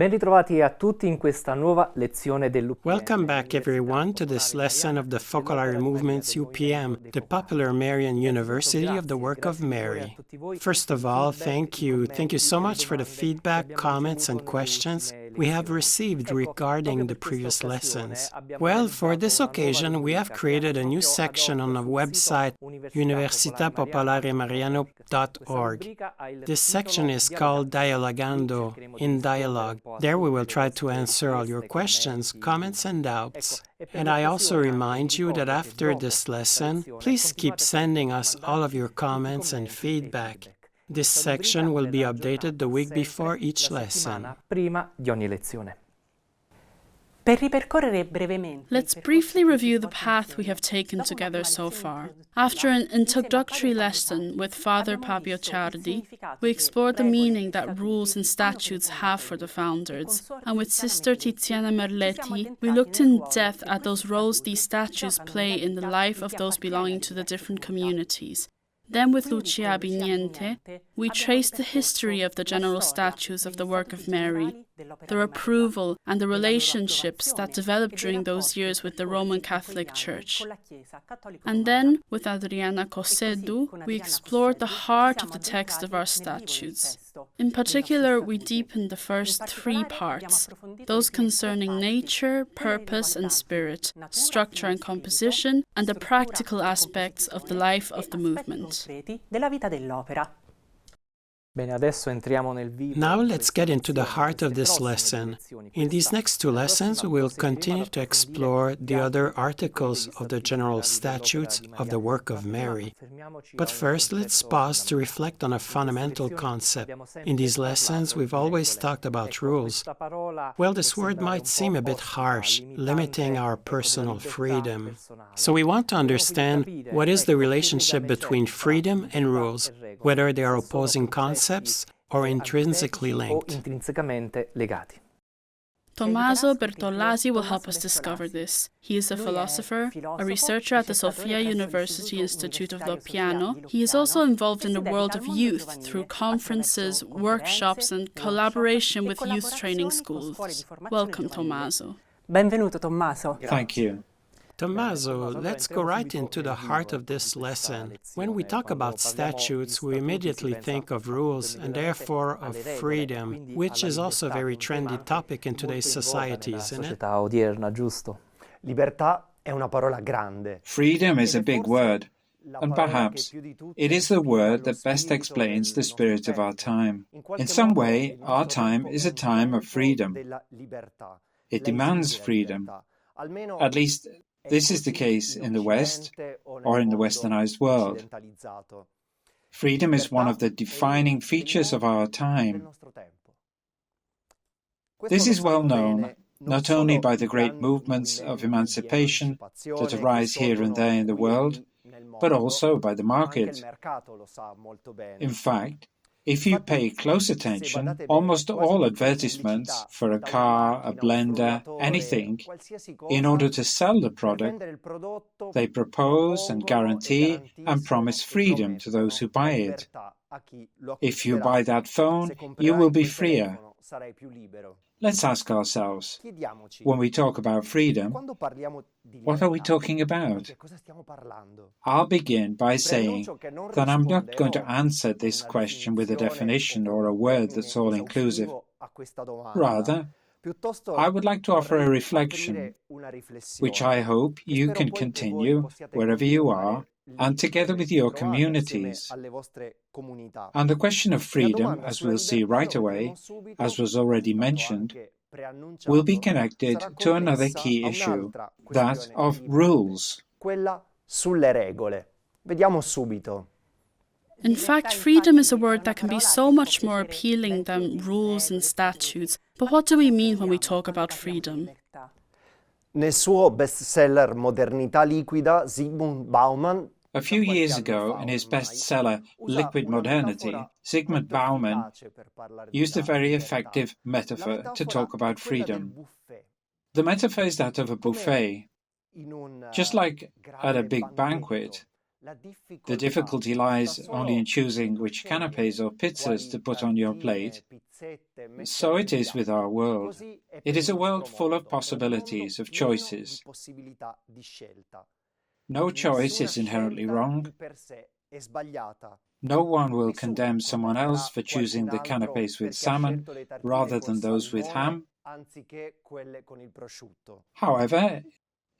Ben ritrovati a tutti in questa nuova lezione dell'UPM. Welcome back, everyone, to this lesson of the Focolare Movement's UPM, the Popular Marian University of the Work of Mary. First of all, thank you. Thank you so much for the feedback, comments, and questions we have received regarding the previous lessons. Well, for this occasion, we have created a new section on the website universitapopolaремariano.org. This section is called Dialogando, in dialogue. There we will try to answer all your questions, comments, and doubts. And I also remind you that after this lesson, please keep sending us all of your comments and feedback. This section will be updated the week before each lesson. Prima di ogni lezione. Let's briefly review the path we have taken together so far. After an introductory lesson with Father Fabio Ciardi, we explored the meaning that rules and statutes have for the founders, and with Sister Tiziana Merletti, we looked in depth at those roles these statutes play in the life of those belonging to the different communities. Then with Lucia Abiniente, we traced the history of the general statutes of the work of Mary, their approval and the relationships that developed during those years with the Roman Catholic Church. And then, with Adriana Cosedu, we explored the heart of the text of our statutes. In particular, we deepened the first three parts, those concerning nature, purpose and spirit, structure and composition, and the practical aspects of the life of the movement. Bene, adesso entriamo nel vivo. Now let's get into the heart of this lesson. In these next two lessons, we will continue to explore the other articles of the general statutes of the work of Mary. But first, let's pause to reflect on a fundamental concept. In these lessons, we've always talked about rules. Well, this word might seem a bit harsh, limiting our personal freedom. So we want to understand what is the relationship between freedom and rules, whether they are opposing concepts or intrinsically linked. Tommaso Bertolasi will help us discover this. He is a philosopher, a researcher at the Sofia University Institute of Lo Piano. He is also involved in the world of youth through conferences, workshops, and collaboration with youth training schools. Welcome, Tommaso. Benvenuto, Tommaso. Thank you. Tommaso, let's go right into the heart of this lesson. When we talk about statutes, we immediately think of rules and therefore of freedom, which is also a very trendy topic in today's society, isn't it? Freedom is a big word, and perhaps it is the word that best explains the spirit of our time. In some way, our time is a time of freedom. It demands freedom. At least, this is the case in the West or in the westernized world. Freedom is one of the defining features of our time. This is well known not only by the great movements of emancipation that arise here and there in the world, but also by the market. In fact, if you pay close attention, almost all advertisements for a car, a blender, anything, in order to sell the product, they propose and guarantee and promise freedom to those who buy it. If you buy that phone, you will be freer. Let's ask ourselves, when we talk about freedom, what are we talking about? I'll begin by saying that I'm not going to answer this question with a definition or a word that's all-inclusive. Rather, I would like to offer a reflection, which I hope you can continue wherever you are, and together with your communities. And the question of freedom, as we'll see right away, as was already mentioned, will be connected to another key issue, that of rules. In fact, freedom is a word that can be so much more appealing than rules and statutes. But what do we mean when we talk about freedom? Nel suo bestseller Modernità liquida, Zygmunt Bauman. A few years ago, in his bestseller Liquid Modernity, Zygmunt Bauman used a very effective metaphor to talk about freedom. The metaphor is that of a buffet. Just like at a big banquet, The difficulty lies only in choosing which canapes or pizzas to put on your plate. So it is with our world. It is a world full of possibilities, of choices. No choice is inherently wrong. No one will condemn someone else for choosing the canapes with salmon rather than those with ham. However,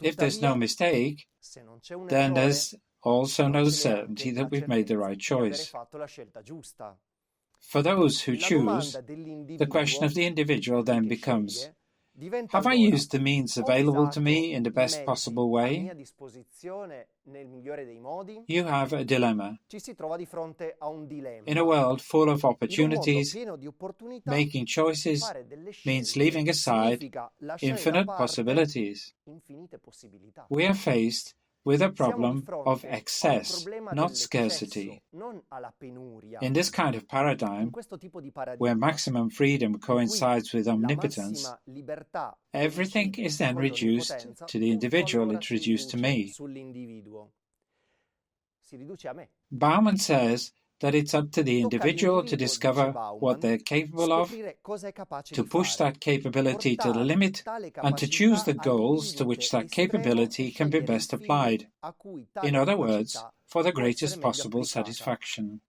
if there's no mistake, then there's also no certainty that we've made the right choice. For those who choose, the question of the individual then becomes, have I used the means available to me in the best possible way? You have a dilemma. In a world full of opportunities, making choices means leaving aside infinite possibilities. We are faced with a problem of excess, not scarcity. In this kind of paradigm, where maximum freedom coincides with omnipotence, everything is then reduced to the individual, it's reduced to me. Bauman says that it's up to the individual to discover what they're capable of, to push that capability to the limit, and to choose the goals to which that capability can be best applied. In other words, for the greatest possible satisfaction.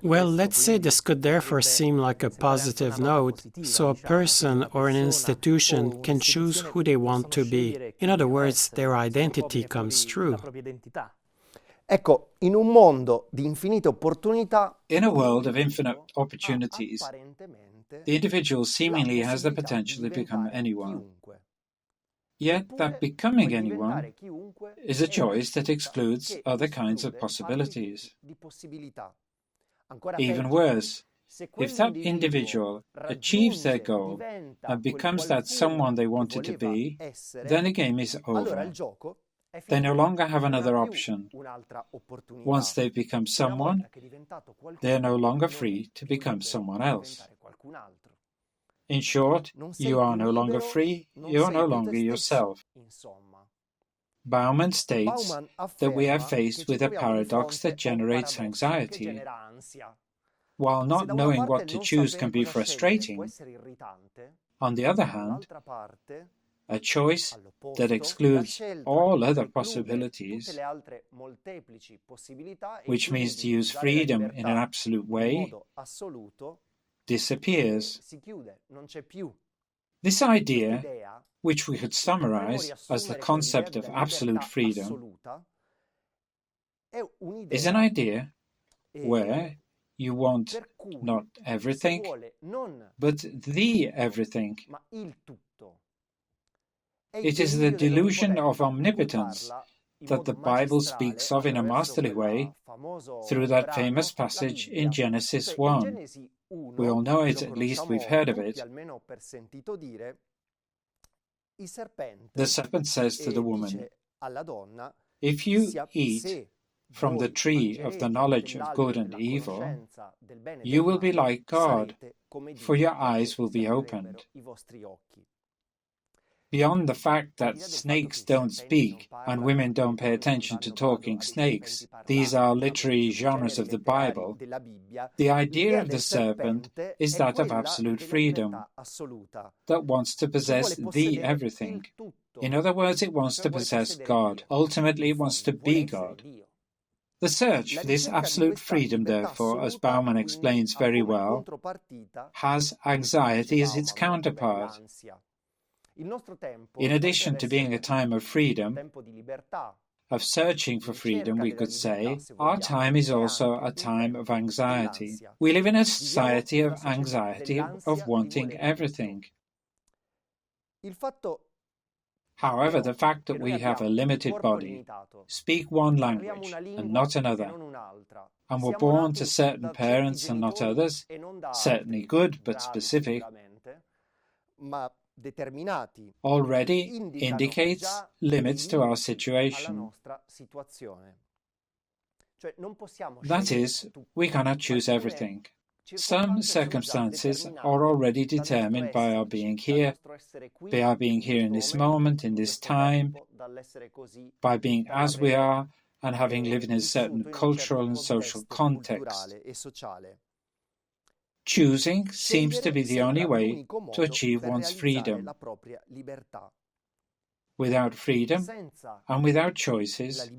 Well, let's say this could therefore seem like a positive note, so a person or an institution can choose who they want to be. In other words, their identity comes true. Ecco, in un mondo di infinite opportunità, in a world of infinite opportunities, the individual seemingly has the potential to become anyone. Yet that becoming anyone is a choice that excludes other kinds of possibilities. Even worse, if that individual achieves their goal and becomes that someone they wanted to be, then the game is over. They no longer have another option. Once they've become someone, they are no longer free to become someone else. In short, you are no longer free, you are no longer yourself. Bauman states that we are faced with a paradox that generates anxiety. While not knowing what to choose can be frustrating, on the other hand, a choice that excludes all other possibilities, which means to use freedom in an absolute way, disappears. This idea, which we could summarize as the concept of absolute freedom, is an idea where you want not everything, but the everything. It is the delusion of omnipotence that the Bible speaks of in a masterly way through that famous passage in Genesis 1. We all know it, at least we've heard of it. The serpent says to the woman, "If you eat from the tree of the knowledge of good and evil, you will be like God, for your eyes will be opened." Beyond the fact that snakes don't speak and women don't pay attention to talking snakes, these are literary genres of the Bible, the idea of the serpent is that of absolute freedom, that wants to possess the everything. In other words, it wants to possess God. Ultimately, it wants to be God. The search for this absolute freedom, therefore, as Bauman explains very well, has anxiety as its counterpart. In addition to being a time of freedom, of searching for freedom, we could say, our time is also a time of anxiety. We live in a society of anxiety, of wanting everything. However, the fact that we have a limited body, speak one language and not another, and were born to certain parents and not others, certainly good but specific, already indicates limits to our situation. That is, we cannot choose everything. Some circumstances are already determined by our being here, by our being here in this moment, in this time, by being as we are and having lived in a certain cultural and social context. Choosing seems to be the only way to achieve one's freedom. Without freedom and without choices,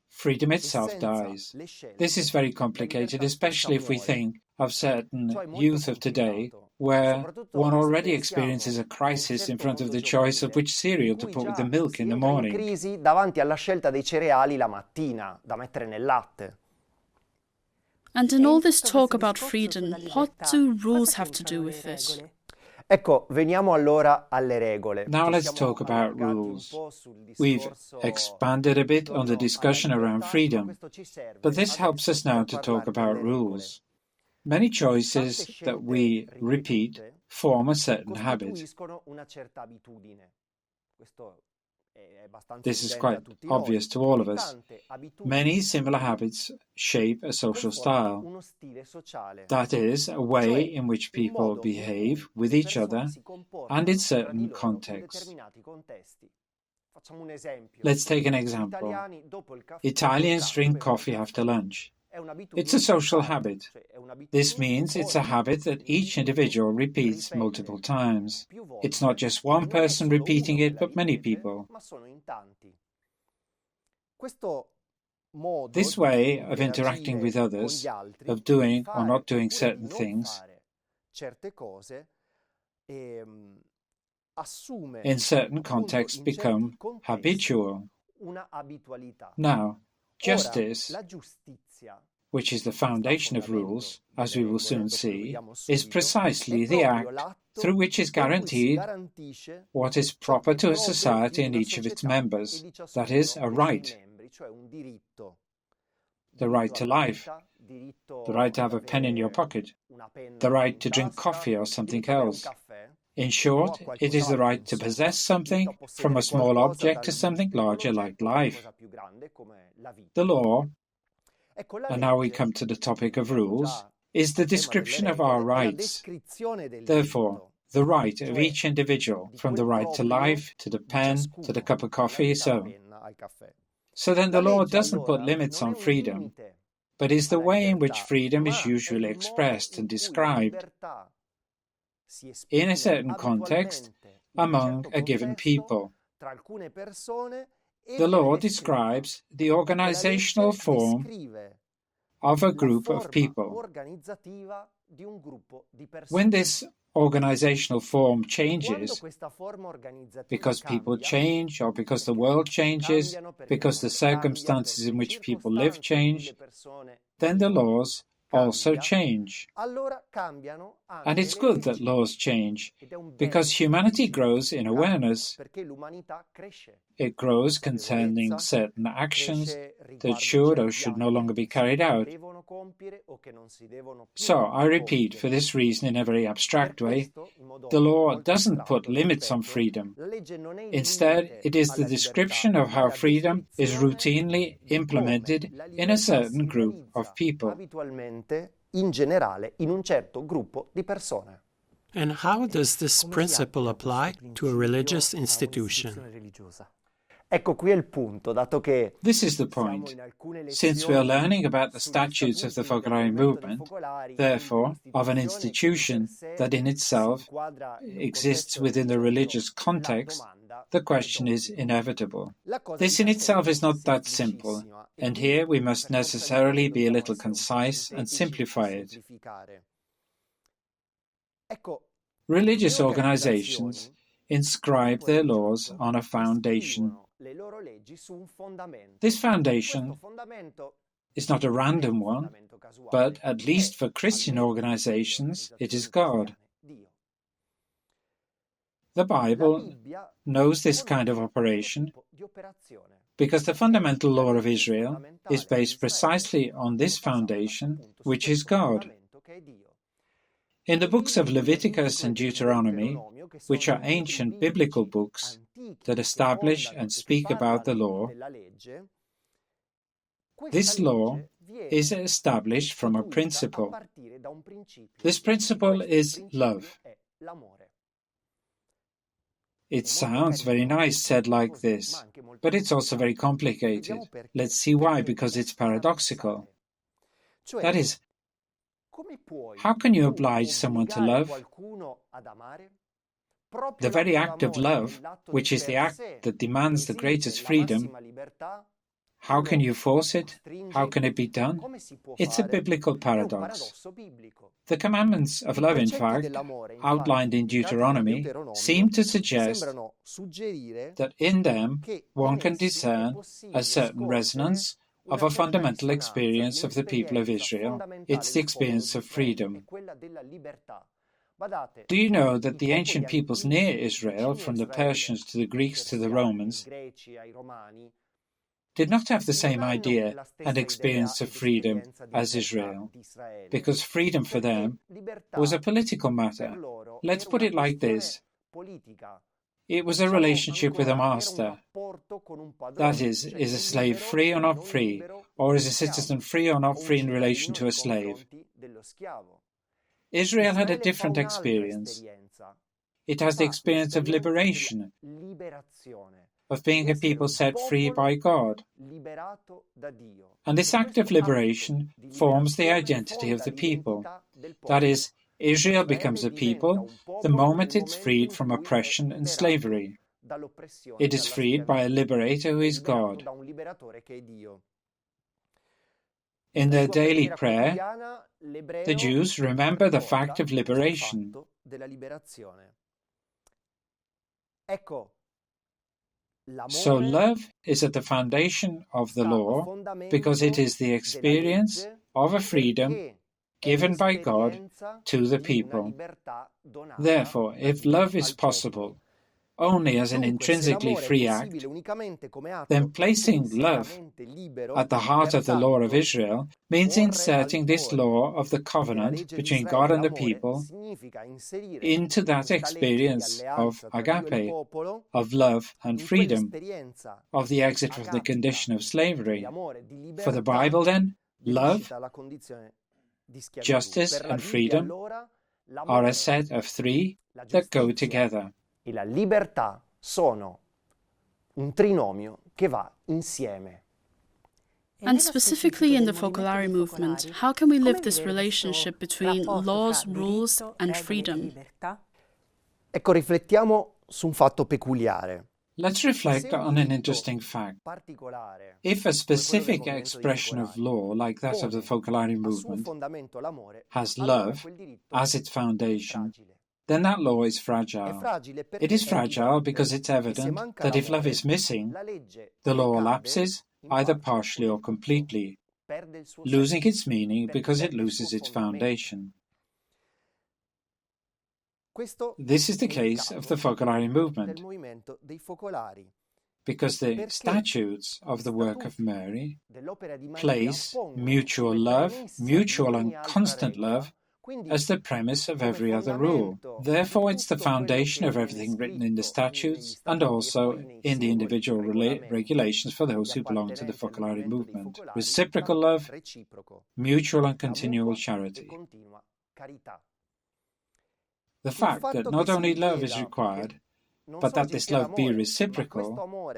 freedom itself dies. This is very complicated, especially if we think of certain youth of today, where one already experiences a crisis in front of the choice of which cereal to put with the milk in the morning. Davanti alla scelta dei cereali la mattina da mettere nel latte. And in all this talk about freedom, what do rules have to do with it? Ecco, veniamo allora alle regole. Now let's talk about rules. We've expanded a bit on the discussion around freedom, but this helps us now to talk about rules. Many choices that we repeat form a certain habit. This is quite obvious to all of us. Many similar habits shape a social style. That is, a way in which people behave with each other and in certain contexts. Let's take an example. Italians drink coffee after lunch. It's a social habit. This means it's a habit that each individual repeats multiple times. It's not just one person repeating it, but many people. This way of interacting with others, of doing or not doing certain things, in certain contexts become habitual. Now, justice, which is the foundation of rules, as we will soon see, is precisely the act through which is guaranteed what is proper to a society and each of its members, that is, a right. The right to life, the right to have a pen in your pocket, the right to drink coffee or something else. In short, it is the right to possess something, from a small object to something larger like life. The law, and now we come to the topic of rules, is the description of our rights. Therefore, the right of each individual, from the right to life, to the pen, to the cup of coffee, So then the law doesn't put limits on freedom, but is the way in which freedom is usually expressed and described in a certain context among a given people. The law describes the organizational form of a group of people. When this organizational form changes, because people change, or because the world changes, because the circumstances in which people live change, then the laws also change. And it's good that laws change, because humanity grows in awareness. It grows concerning certain actions that should or should no longer be carried out. So, I repeat, for this reason in a very abstract way, the law doesn't put limits on freedom. Instead, it is the description of how freedom is routinely implemented in a certain group of people. In generale, in un certo gruppo di persone. And how does this principle apply to a religious institution? Ecco qui è il punto, dato che This is the point. Since we are learning about the statutes of the Focolare movement, therefore, of an institution that in itself exists within the religious context, the question is inevitable. This in itself is not that simple, and here we must necessarily be a little concise and simplify it. Religious organizations inscribe their laws on a foundation. This foundation is not a random one, but at least for Christian organizations, it is God. The Bible knows this kind of operation because the fundamental law of Israel is based precisely on this foundation, which is God. In the books of Leviticus and Deuteronomy, which are ancient biblical books that establish and speak about the law, this law is established from a principle. This principle is love. It sounds very nice said like this, but it's also very complicated. Let's see why, because it's paradoxical. That is, how can you oblige someone to love? The very act of love, which is the act that demands the greatest freedom, how can you force it? How can it be done? It's a biblical paradox. The commandments of love, in fact, outlined in Deuteronomy, seem to suggest that in them one can discern a certain resonance of a fundamental experience of the people of Israel. It's the experience of freedom. Do you know that the ancient peoples near Israel, from the Persians to the Greeks to the Romans, did not have the same idea and experience of freedom as Israel, because freedom for them was a political matter. Let's put it like this. It was a relationship with a master. That is a slave free or not free, or is a citizen free or not free in relation to a slave? Israel had a different experience. It has the experience of liberation, of being a people set free by God. And this act of liberation forms the identity of the people. That is, Israel becomes a people the moment it's freed from oppression and slavery. It is freed by a liberator who is God. In their daily prayer, the Jews remember the fact of liberation. So love is at the foundation of the law because it is the experience of a freedom given by God to the people. Therefore, if love is possible only as an intrinsically free act, then placing love at the heart of the law of Israel means inserting this law of the covenant between God and the people into that experience of agape, of love and freedom, of the exit from the condition of slavery. For the Bible, then, love, justice and freedom are a set of three that go together. E la libertà sono un trinomio che va insieme. And specifically in the Focolare movement, how can we live this relationship between laws, rules, and freedom? Ecco, riflettiamo su un fatto peculiare. Let's reflect on an interesting fact. If a specific expression of law, like that of the Focolare movement, has love as its foundation, then that law is fragile. It is fragile because it's evident that if love is missing, the law lapses, either partially or completely, losing its meaning because it loses its foundation. This is the case of the Focolare movement, because the statutes of the work of Mary place mutual love, mutual and constant love, as the premise of every other rule. Therefore, it's the foundation of everything written in the statutes and also in the individual regulations for those who belong to the Focolare movement. Reciprocal love, mutual and continual charity. The fact that not only love is required, but that this love be reciprocal,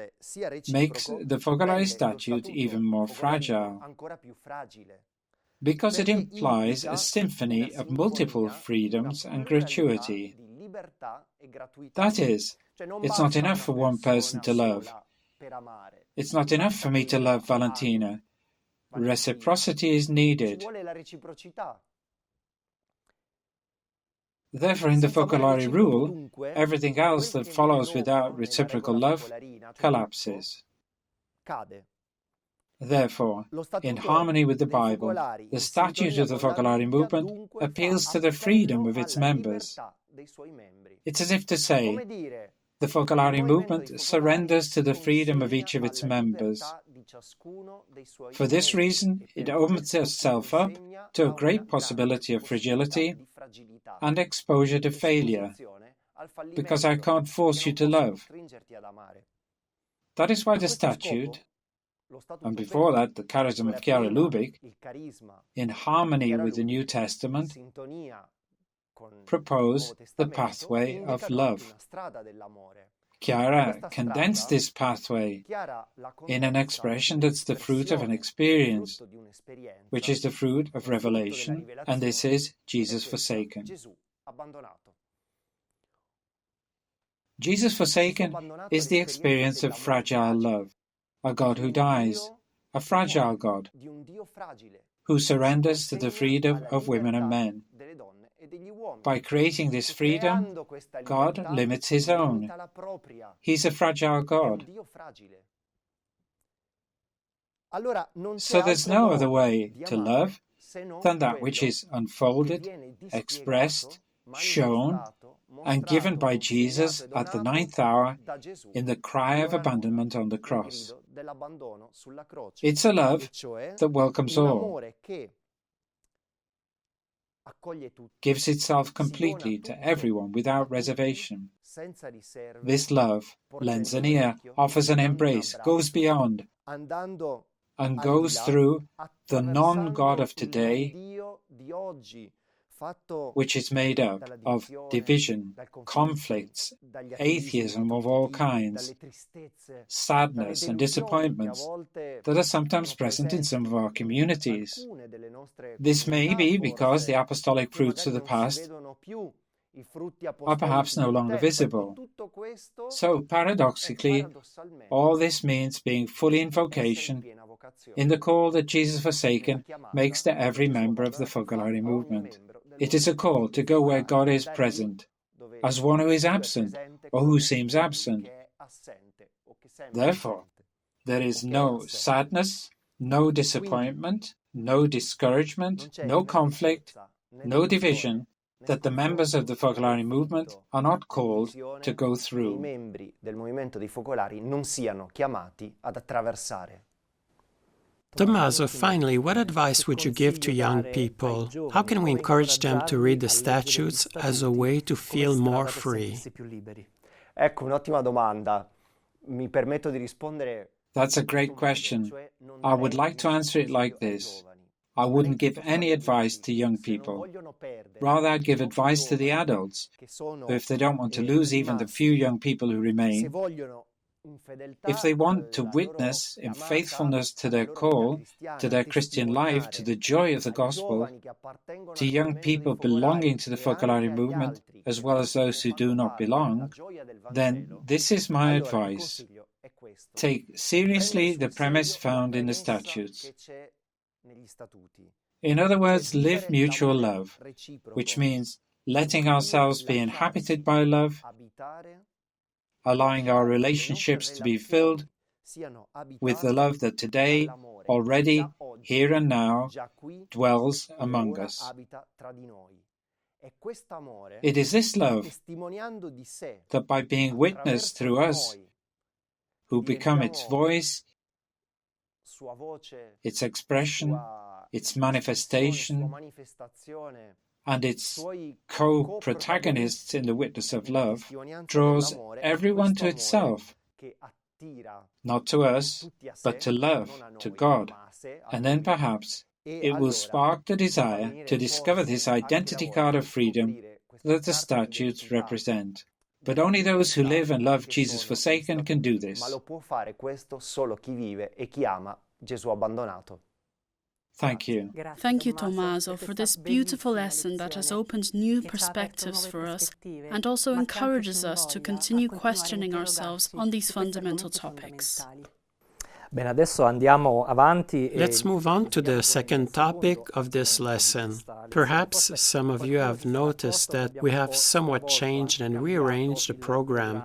makes the Focolare statute even more fragile, because it implies a symphony of multiple freedoms and gratuity. That is, it's not enough for one person to love. It's not enough for me to love Valentina. Reciprocity is needed. Therefore, in the Focolare rule, everything else that follows without reciprocal love collapses. Therefore, in harmony with the Bible, the statute of the Focolare movement appeals to the freedom of its members. It's as if to say, the Focolare movement surrenders to the freedom of each of its members. For this reason, it opens itself up to a great possibility of fragility and exposure to failure, because I can't force you to love. That is why the statute, and before that the Charism of Chiara Lubich, in harmony with the New Testament, propose the pathway of love. Chiara condensed this pathway in an expression that's the fruit of an experience, which is the fruit of revelation, and this is Jesus forsaken. Jesus forsaken is the experience of fragile love, a God who dies, a fragile God, who surrenders to the freedom of women and men. By creating this freedom, God limits his own. He's a fragile God. So there's no other way to love than that which is unfolded, expressed, shown, and given by Jesus at the 9th hour in the cry of abandonment on the cross. It's a love that welcomes all, gives itself completely to everyone without reservation. This love lends an ear, offers an embrace, goes beyond, and goes through the non-God of today, which is made up of division, conflicts, atheism of all kinds, sadness and disappointments that are sometimes present in some of our communities. This may be because the apostolic fruits of the past are perhaps no longer visible. So, paradoxically, all this means being fully in vocation in the call that Jesus forsaken makes to every member of the Focolare movement. It is a call to go where God is present, as one who is absent or who seems absent. Therefore, there is no sadness, no disappointment, no discouragement, no conflict, no division that the members of the Focolare movement are not called to go through. Tommaso, finally, what advice would you give to young people? How can we encourage them to read the statutes as a way to feel more free? Ecco, un'ottima domanda. Mi permetto di rispondere. That's a great question. I would like to answer it like this. I wouldn't give any advice to young people. Rather, I'd give advice to the adults, who, if they don't want to lose even the few young people who remain, if they want to witness in faithfulness to their call, to their Christian life, to the joy of the gospel, to young people belonging to the Focolare movement, as well as those who do not belong, then this is my advice. Take seriously the premise found in the statutes. In other words, live mutual love, which means letting ourselves be inhabited by love, allowing our relationships to be filled with the love that today, already, here and now, dwells among us. It is this love that by being witnessed through us, who become its voice, its expression, its manifestation, and its co-protagonists in the witness of love, draws everyone to itself, not to us, but to love, to God, and then perhaps it will spark the desire to discover this identity card of freedom that the statutes represent. But only those who live and love Jesus forsaken can do this. Thank you. Thank you, Tommaso, for this beautiful lesson that has opened new perspectives for us and also encourages us to continue questioning ourselves on these fundamental topics. Bene, adesso andiamo avanti. Let's move on to the second topic of this lesson. Perhaps some of you have noticed that we have somewhat changed and rearranged the program.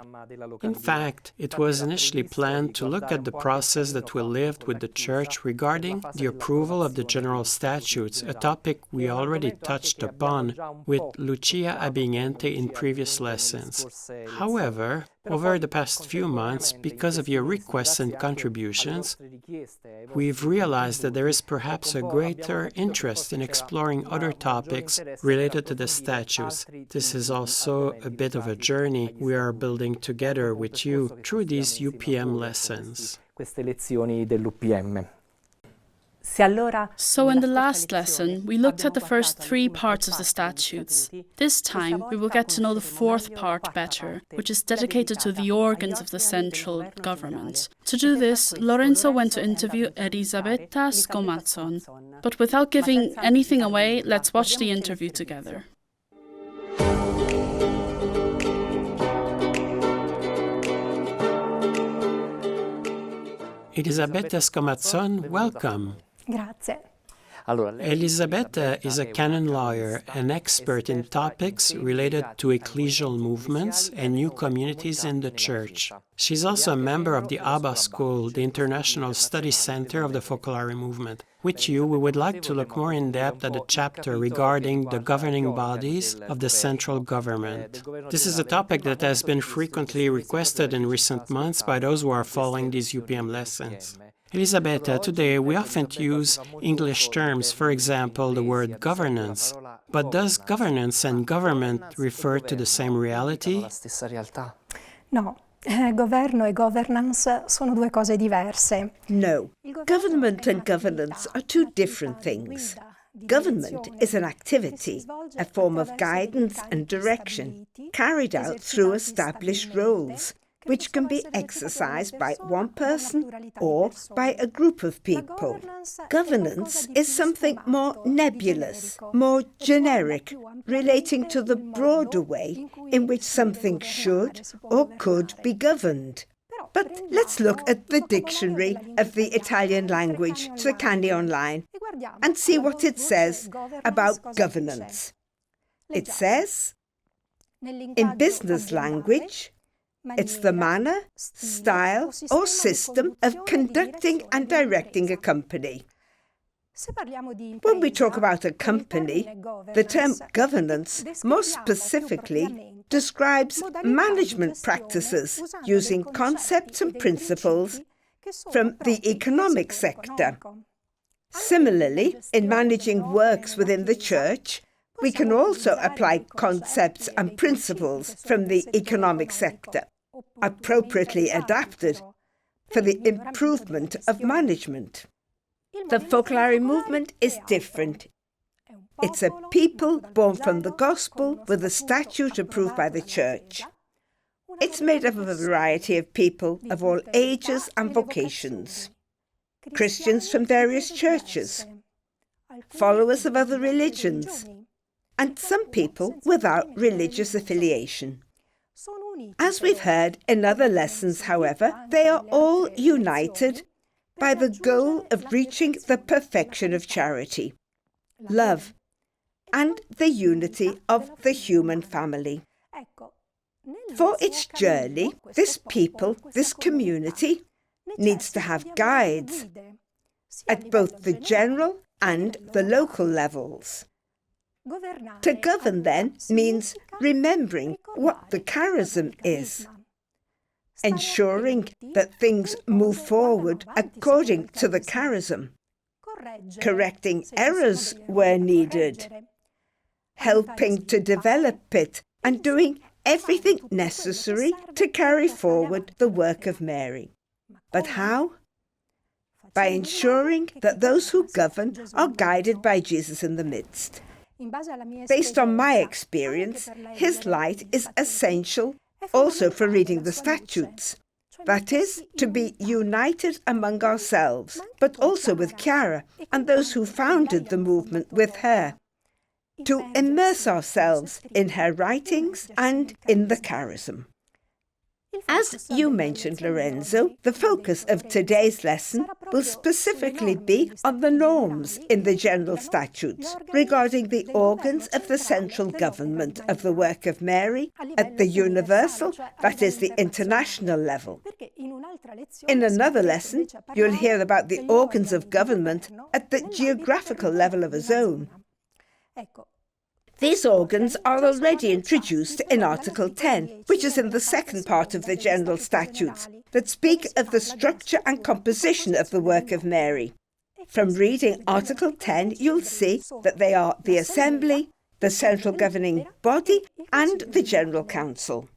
In fact, it was initially planned to look at the process that we lived with the Church regarding the approval of the General Statutes, a topic we already touched upon with Lucia Abbignente in previous lessons. However, Over the past few months, because of your requests and contributions, we've realized that there is perhaps a greater interest in exploring other topics related to the statutes. This is also a bit of a journey we are building together with you through these UPM lessons. Queste lezioni dell'UPM. So in the last lesson, we looked at the first 3 parts of the statutes. This time, we will get to know the 4th part better, which is dedicated to the organs of the central government. To do this, Lorenzo went to interview Elisabetta Scomazzon. But without giving anything away, let's watch the interview together. Elisabetta Scomazzon, welcome. Grazie. Elisabetta is a canon lawyer, an expert in topics related to ecclesial movements and new communities in the Church. She's also a member of the ABBA School, the International Study Center of the Focolare Movement. With you, we would like to look more in depth at a chapter regarding the governing bodies of the central government. This is a topic that has been frequently requested in recent months by those who are following these UPM lessons. Elisabetta, today we often use English terms, for example, the word governance. But does governance and government refer to the same reality? No, governo e governance sono 2 cose diverse. No, government and governance are 2 different things. Government is an activity, a form of guidance and direction, carried out through established roles, which can be exercised by one person or by a group of people. Governance is something more nebulous, more generic, relating to the broader way in which something should or could be governed. But let's look at the dictionary of the Italian language, Treccani Online, and see what it says about governance. It says, in business language, it's the manner, style, or system of conducting and directing a company. When we talk about a company, the term governance more specifically describes management practices using concepts and principles from the economic sector. Similarly, in managing works within the Church, we can also apply concepts and principles from the economic sector, appropriately adapted for the improvement of management. The Focolare movement is different. It's a people born from the gospel with a statute approved by the Church. It's made up of a variety of people of all ages and vocations. Christians from various churches, followers of other religions, and some people without religious affiliation. As we've heard in other lessons, however, they are all united by the goal of reaching the perfection of charity, love, and the unity of the human family. For its journey, this people, this community, needs to have guides at both the general and the local levels. To govern, then, means remembering what the charism is, ensuring that things move forward according to the charism, correcting errors where needed, helping to develop it, and doing everything necessary to carry forward the work of Mary. But how? By ensuring that those who govern are guided by Jesus in the midst. Based on my experience, his light is essential also for reading the statutes. That is, to be united among ourselves, but also with Chiara and those who founded the movement with her, to immerse ourselves in her writings and in the charism. As you mentioned, Lorenzo, the focus of today's lesson will specifically be on the norms in the General Statutes regarding the organs of the central government of the work of Mary at the universal, that is, the international level. In another lesson, you'll hear about the organs of government at the geographical level of a zone. These organs are already introduced in Article 10, which is in the second part of the General Statutes, that speak of the structure and composition of the work of Mary. From reading Article 10, you'll see that they are the Assembly, the central governing body, and the General Council.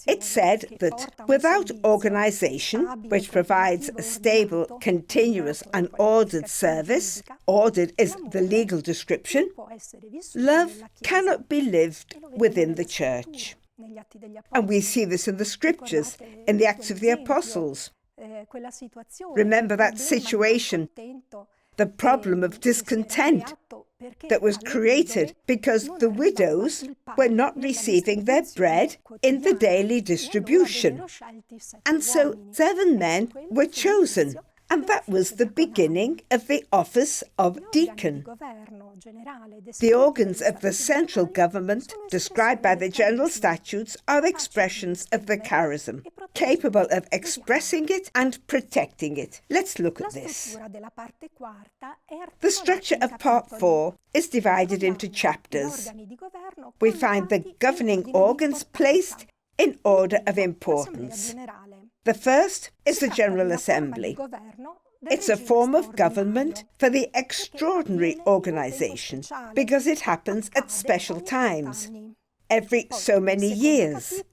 It's said that without organisation, which provides a stable, continuous and ordered service, ordered is the legal description, love cannot be lived within the Church. And we see this in the Scriptures, in the Acts of the Apostles. Remember that situation, the problem of discontent that was created because the widows were not receiving their bread in the daily distribution. And so 7 men were chosen, and that was the beginning of the office of deacon. The organs of the central government, described by the General Statutes, are expressions of the charism, capable of expressing it and protecting it. Let's look at this. The structure of Part 4 is divided into chapters. We find the governing organs placed in order of importance. The first is the General Assembly. It's a form of government for the extraordinary organisation because it happens at special times, every so many years.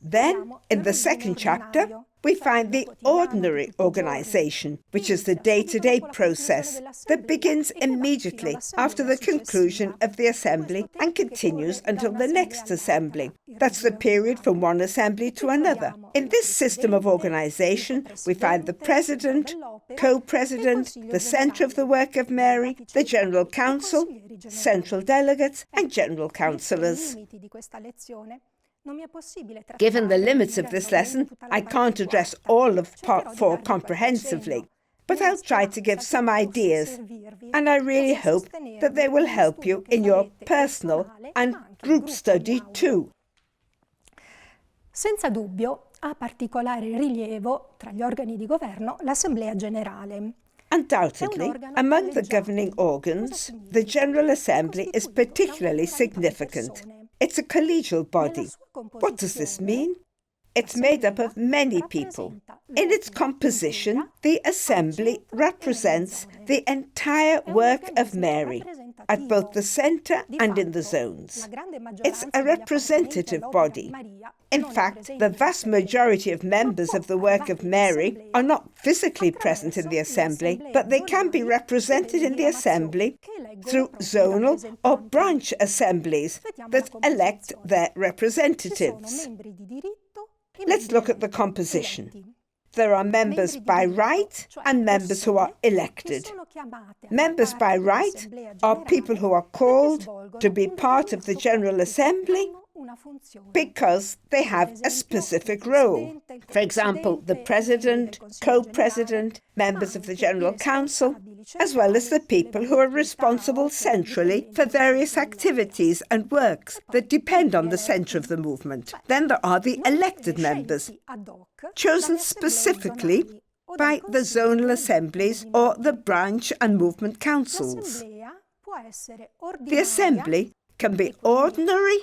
Then, in the second chapter, we find the ordinary organisation, which is the day-to-day process that begins immediately after the conclusion of the assembly and continues until the next assembly. That's the period from one assembly to another. In this system of organisation, we find the president, co-president, the centre of the work of Mary, the General Council, central delegates and general councillors. Given the limits of this lesson, I can't address all of Part 4 comprehensively, but I'll try to give some ideas, and I really hope that they will help you in your personal and group study too. Senza dubbio ha particolare rilievo tra gli organi di governo l'Assemblea Generale. Undoubtedly, among the governing organs, the General Assembly is particularly significant. It's a collegial body. What does this mean? It's made up of many people. In its composition, the Assembly represents the entire work of Mary, at both the centre and in the zones. It's a representative body. In fact, the vast majority of members of the work of Mary are not physically present in the Assembly, but they can be represented in the Assembly through zonal or branch assemblies that elect their representatives. Let's look at the composition. There are members by right and members who are elected. Members by right are people who are called to be part of the General Assembly because they have a specific role. For example, the president, co-president, members of the General Council, as well as the people who are responsible centrally for various activities and works that depend on the centre of the movement. Then there are the elected members, chosen specifically by the zonal assemblies or the branch and movement councils. The assembly can be ordinary,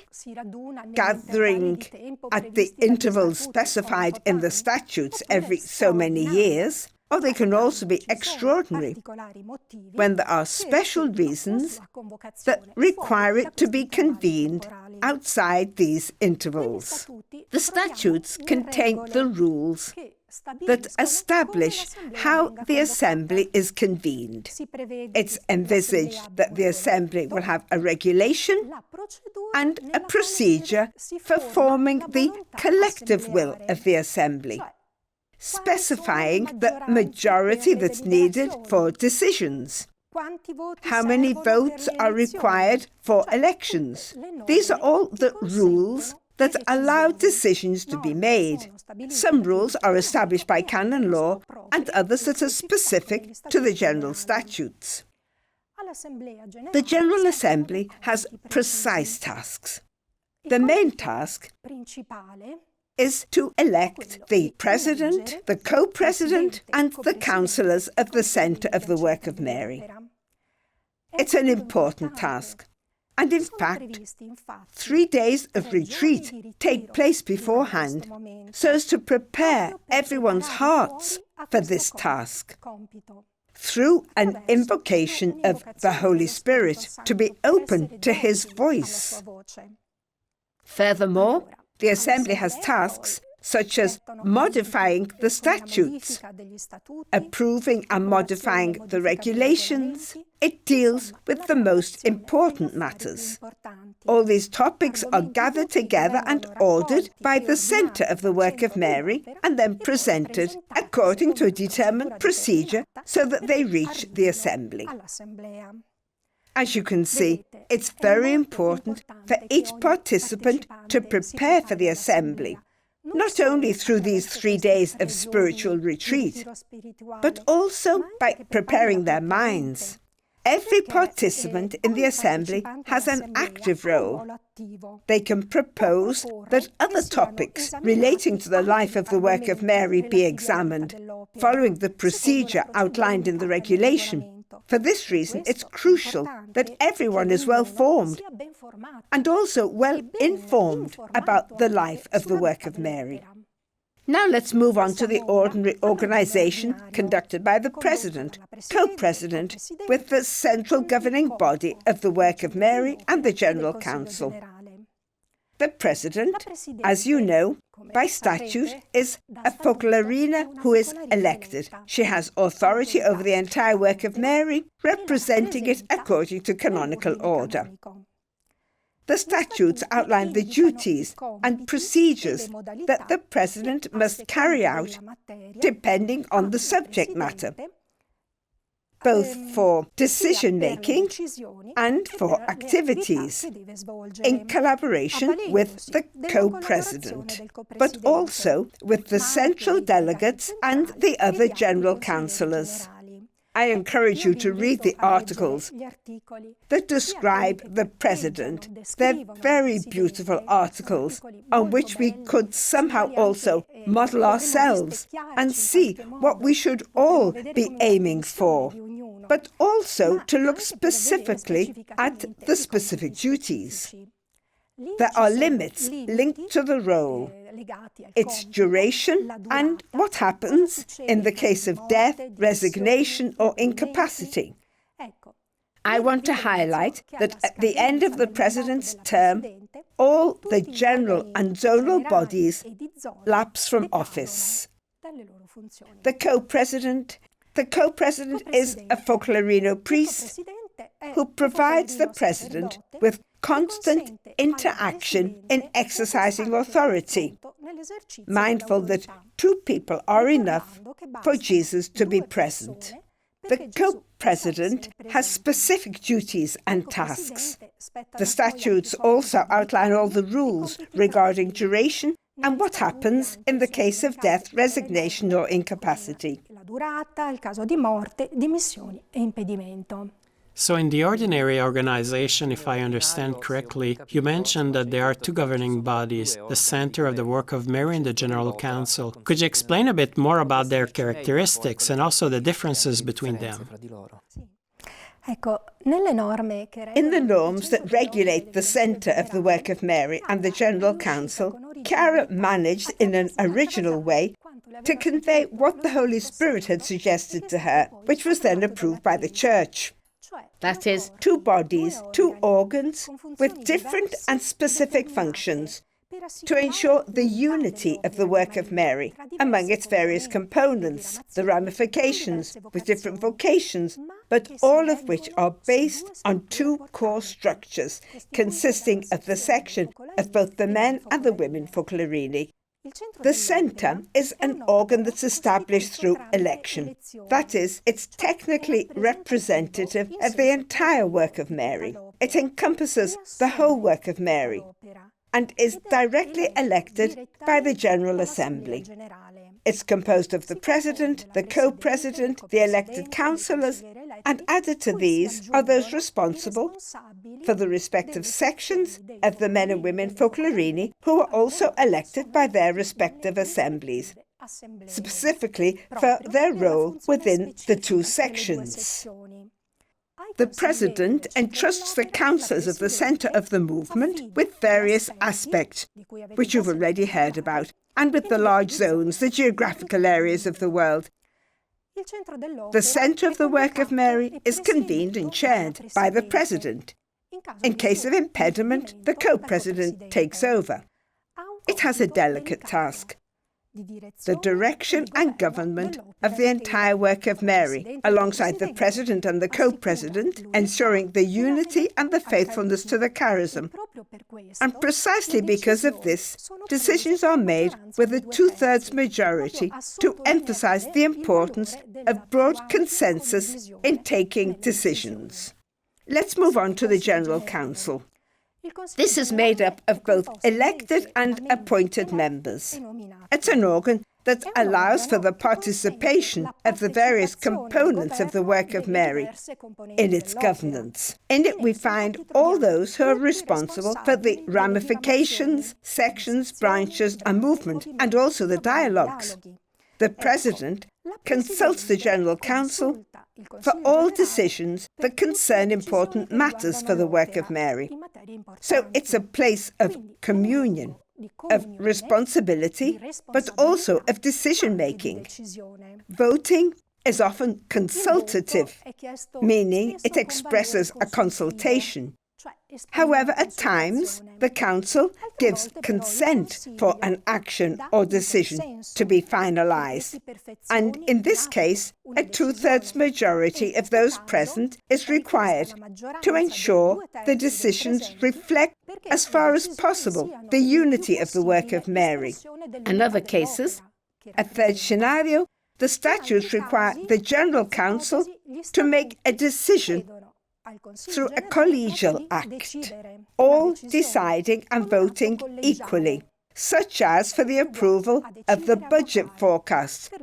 gathering at the intervals specified in the statutes every so many years, or they can also be extraordinary, when there are special reasons that require it to be convened outside these intervals. The statutes contain the rules that establish how the assembly is convened. It's envisaged that the assembly will have a regulation and a procedure for forming the collective will of the assembly, specifying the majority that's needed for decisions. How many votes are required for elections? These are all the rules that allow decisions to be made. Some rules are established by canon law and others that are specific to the General Statutes. The General Assembly has precise tasks. The main task is to elect the president, the co-president and the councillors of the centre of the work of Mary. It's an important task. And in fact, 3 days of retreat take place beforehand so as to prepare everyone's hearts for this task, through an invocation of the Holy Spirit to be open to His voice. Furthermore, the Assembly has tasks such as modifying the statutes, approving and modifying the regulations. It deals with the most important matters. All these topics are gathered together and ordered by the centre of the work of Mary and then presented according to a determined procedure so that they reach the Assembly. As you can see, it's very important for each participant to prepare for the Assembly, not only through these 3 days of spiritual retreat, but also by preparing their minds. Every participant in the Assembly has an active role. They can propose that other topics relating to the life of the work of Mary be examined, following the procedure outlined in the regulation. For this reason, it's crucial that everyone is well formed and also well informed about the life of the work of Mary. Now let's move on to the ordinary organization conducted by the President, co-President, with the central governing body of the work of Mary and the General Council. The President, as you know, by statute, is a focolarina who is elected. She has authority over the entire work of Mary, representing it according to canonical order. The statutes outline the duties and procedures that the President must carry out depending on the subject matter, both for decision-making and for activities, in collaboration with the co-president, but also with the central delegates and the other general councillors. I encourage you to read the articles that describe the President. They're very beautiful articles on which we could somehow also model ourselves and see what we should all be aiming for, but also to look specifically at the specific duties. There are limits linked to the role, its duration, and what happens in the case of death, resignation, or incapacity. I want to highlight that at the end of the President's term, all the general and zonal bodies lapse from office. The co-president is a focolarino priest who provides the President with constant interaction in exercising authority, mindful that 2 people are enough for Jesus to be present. The co-president has specific duties and tasks. The statutes also outline all the rules regarding duration and what happens in the case of death, resignation, or incapacity. So in the ordinary organization, if I understand correctly, you mentioned that there are 2 governing bodies, the Center of the Work of Mary and the General Council. Could you explain a bit more about their characteristics and also the differences between them? In the norms that regulate the centre of the work of Mary and the General Council, Chiara managed in an original way to convey what the Holy Spirit had suggested to her, which was then approved by the Church. That is, 2 bodies, 2 organs with different and specific functions to ensure the unity of the work of Mary among its various components, the ramifications with different vocations, but all of which are based on 2 core structures consisting of the section of both the men and the women focolarini. The centre is an organ that's established through election. That is, it's technically representative of the entire work of Mary. It encompasses the whole work of Mary and is directly elected by the General Assembly. It's composed of the President, the co-president, the elected councillors, and added to these are those responsible for the respective sections of the men and women focolarini who are also elected by their respective assemblies, specifically for their role within the 2 sections. The President entrusts the councillors of the centre of the movement with various aspects, which you've already heard about, and with the large zones, the geographical areas of the world. The centre of the work of Mary is convened and chaired by the President. In case of impediment, the co-president takes over. It has a delicate task: the direction and government of the entire work of Mary, alongside the President and the co-president, ensuring the unity and the faithfulness to the charism. And precisely because of this, decisions are made with a 2/3 majority to emphasize the importance of broad consensus in taking decisions. Let's move on to the General Council. This is made up of both elected and appointed members. It's an organ that allows for the participation of the various components of the work of Mary in its governance. In it we find all those who are responsible for the ramifications, sections, branches and movement, and also the dialogues. The President consults the General Council for all decisions that concern important matters for the work of Mary. So it's a place of communion, of responsibility, but also of decision-making. Voting is often consultative, meaning it expresses a consultation. However, at times, the Council gives consent for an action or decision to be finalised. And in this case, a 2/3 majority of those present is required to ensure the decisions reflect, as far as possible, the unity of the work of Mary. In other cases, a third scenario, the statutes require the General Council to make a decision through a collegial act, all deciding and voting equally, such as for the approval of the budget forecast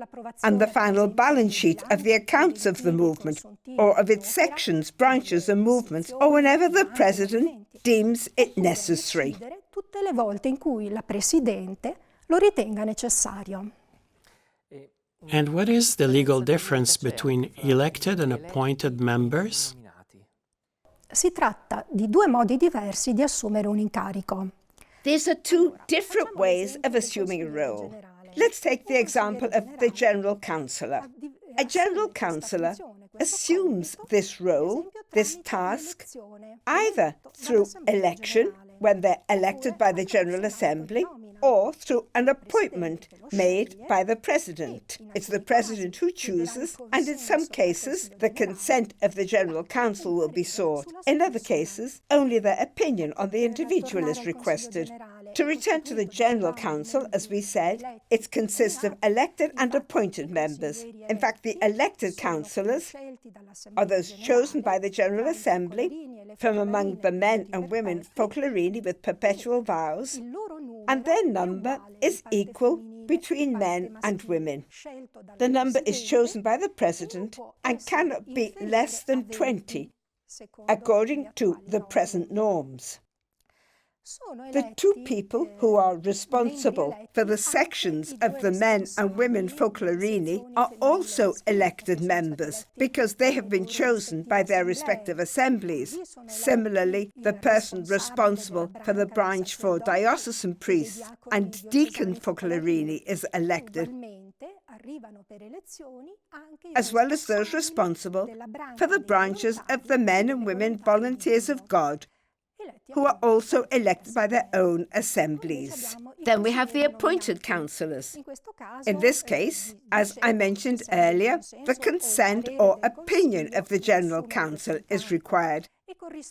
and the final balance sheet of the accounts of the movement, or of its sections, branches and movements, or whenever the President deems it necessary. Tutte le volte in cui la Presidente lo ritenga necessario. And what is the legal difference between elected and appointed members? Si tratta di due modi diversi di assumere un incarico. These are two different ways of assuming a role. Let's take the example of the General Councillor. A General Councillor assumes this role, this task, either through election, when they're elected by the General Assembly, or through an appointment made by the President. It's the President who chooses, and in some cases, the consent of the General Council will be sought. In other cases, only their opinion on the individual is requested. To return to the General Council, as we said, it consists of elected and appointed members. In fact, the elected councillors are those chosen by the General Assembly from among the men and women Folklarini with perpetual vows, and their number is equal between men and women. The number is chosen by the President and cannot be less than 20, according to the present norms. The two people who are responsible for the sections of the men and women Folklarini are also elected members because they have been chosen by their respective assemblies. Similarly, the person responsible for the branch for diocesan priests and deacon Folklarini is elected, as well as those responsible for the branches of the men and women volunteers of God, who are also elected by their own assemblies. Then we have the appointed councillors. In this case, as I mentioned earlier, the consent or opinion of the General Council is required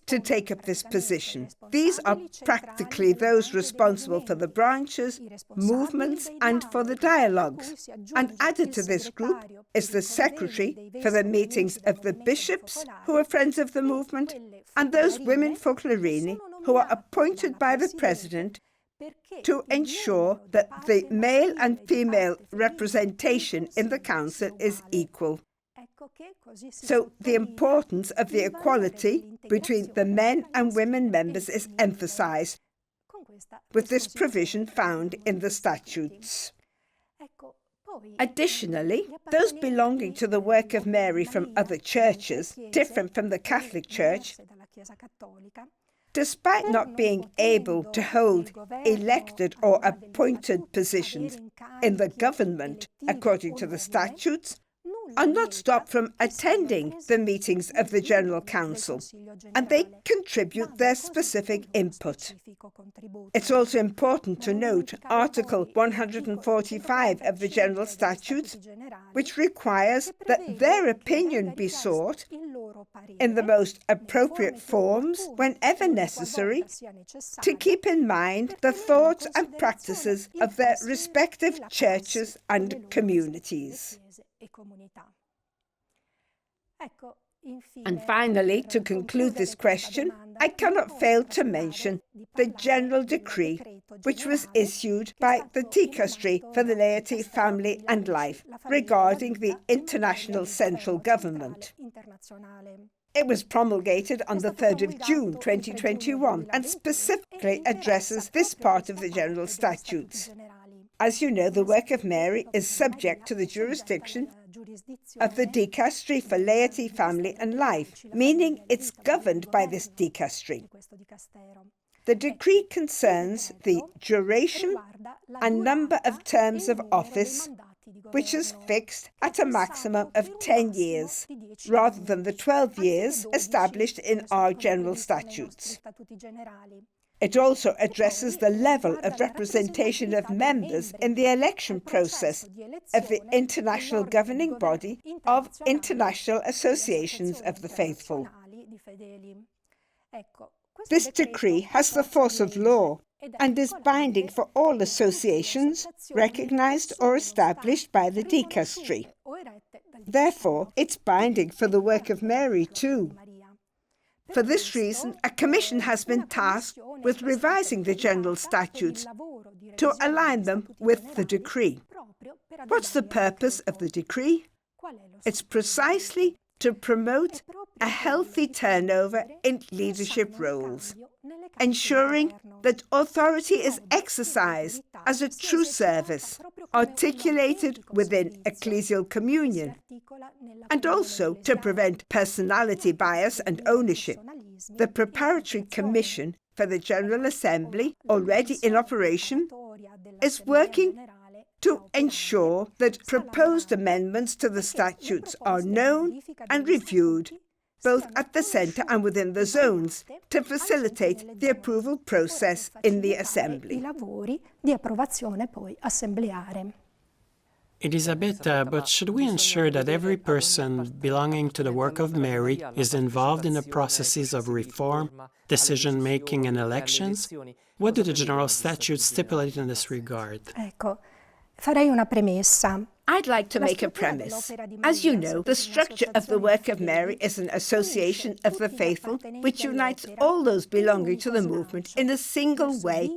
to take up this position. These are practically those responsible for the branches, movements, and for the dialogues. And added to this group is the secretary for the meetings of the bishops, who are friends of the movement, and those women Folklarini who are appointed by the President to ensure that the male and female representation in the council is equal. So the importance of the equality between the men and women members is emphasized with this provision found in the statutes. Additionally, those belonging to the work of Mary from other churches, different from the Catholic Church, despite not being able to hold elected or appointed positions in the government according to the statutes, are not stopped from attending the meetings of the General Council, and they contribute their specific input. It's also important to note Article 145 of the General Statutes, which requires that their opinion be sought in the most appropriate forms whenever necessary, to keep in mind the thoughts and practices of their respective churches and communities. And finally, to conclude this question, I cannot fail to mention the General Decree, which was issued by the Dicastery for the Laity, Family and Life regarding the International Central Government. It was promulgated on the 3rd of June 2021 and specifically addresses this part of the General Statutes. As you know, the work of Mary is subject to the jurisdiction of the Dicastery for Laity, Family and Life, meaning it's governed by this dicastery. The decree concerns the duration and number of terms of office, which is fixed at a maximum of 10 years, rather than the 12 years established in our general statutes. It also addresses the level of representation of members in the election process of the international governing body of international associations of the faithful. This decree has the force of law and is binding for all associations recognized or established by the dicastery. Therefore, it's binding for the work of Mary too. For this reason, a commission has been tasked with revising the general statutes to align them with the decree. What's the purpose of the decree? It's precisely to promote a healthy turnover in leadership roles, ensuring that authority is exercised as a true service, articulated within ecclesial communion, and also to prevent personality bias and ownership. The Preparatory Commission for the General Assembly, already in operation, is working to ensure that proposed amendments to the statutes are known and reviewed both at the centre and within the zones, to facilitate the approval process in the Assembly. Elisabetta, but should we ensure that every person belonging to the work of Mary is involved in the processes of reform, decision-making and elections? What do the general statutes stipulate in this regard? Farei una premessa. I'd like to make a premise. As you know, the structure of the work of Mary is an association of the faithful which unites all those belonging to the movement in a single way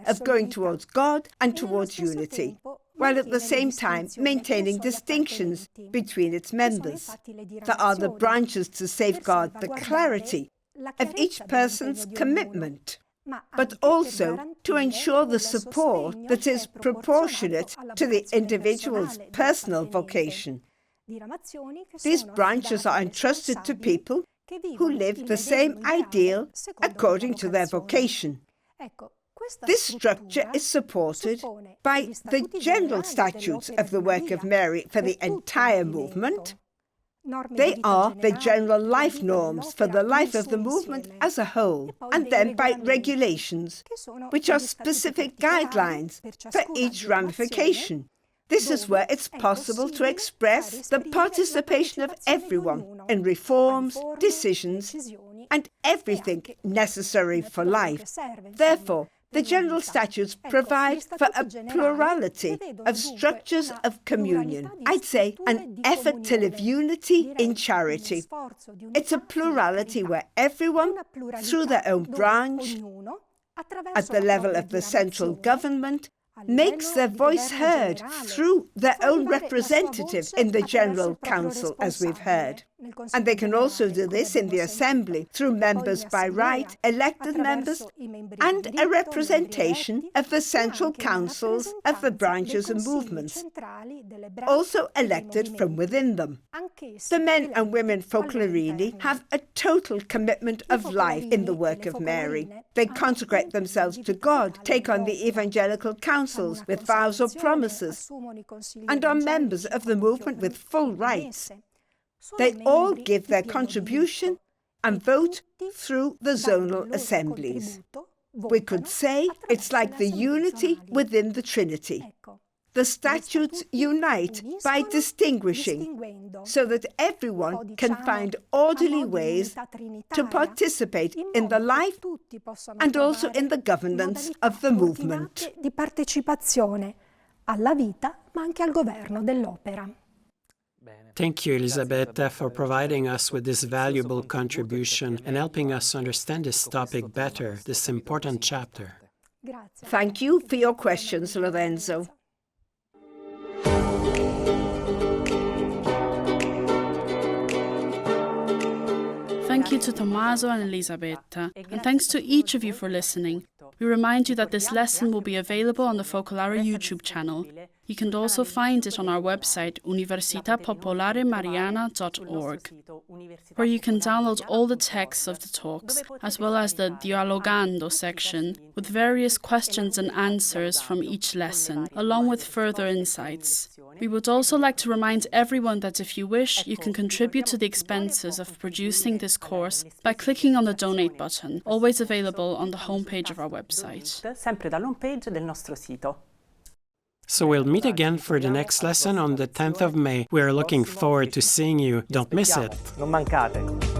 of going towards God and towards unity, while at the same time maintaining distinctions between its members. There are the branches to safeguard the clarity of each person's commitment, but also to ensure the support that is proportionate to the individual's personal vocation. These branches are entrusted to people who live the same ideal according to their vocation. This structure is supported by the general statutes of the work of Mary for the entire movement. They are the general life norms for the life of the movement as a whole, and then by regulations, which are specific guidelines for each ramification. This is where it's possible to express the participation of everyone in reforms, decisions, and everything necessary for life. Therefore, the general statutes provide for a plurality of structures of communion. I'd say an effort to live unity in charity. It's a plurality where everyone, through their own branch, at the level of the central government, makes their voice heard through their own representative in the General Council, as we've heard. And they can also do this in the Assembly through members by right, elected members, and a representation of the central councils of the branches and movements, also elected from within them. The men and women Folklorini have a total commitment of life in the work of Mary. They consecrate themselves to God, take on the evangelical councils with vows or promises, and are members of the movement with full rights. They all give their contribution and vote through the zonal assemblies. We could say it's like the unity within the Trinity. The statutes unite by distinguishing, so that everyone can find orderly ways to participate in the life and also in the governance of the movement. Di partecipazione alla vita, ma anche al governo dell'opera. Thank you, Elisabetta, for providing us with this valuable contribution and helping us understand this topic better, this important chapter. Thank you for your questions, Lorenzo. Thank you to Tommaso and Elisabetta, and thanks to each of you for listening. We remind you that this lesson will be available on the Focolare YouTube channel. You can also find it on our website, universitapopolaremariana.org, where you can download all the texts of the talks, as well as the Dialogando section, with various questions and answers from each lesson, along with further insights. We would also like to remind everyone that if you wish, you can contribute to the expenses of producing this course by clicking on the donate button, always available on the homepage of our website. Sempre dall'homepage del nostro sito. So we'll meet again for the next lesson on the 10th of May. We are looking forward to seeing you. Don't miss it. Non mancate.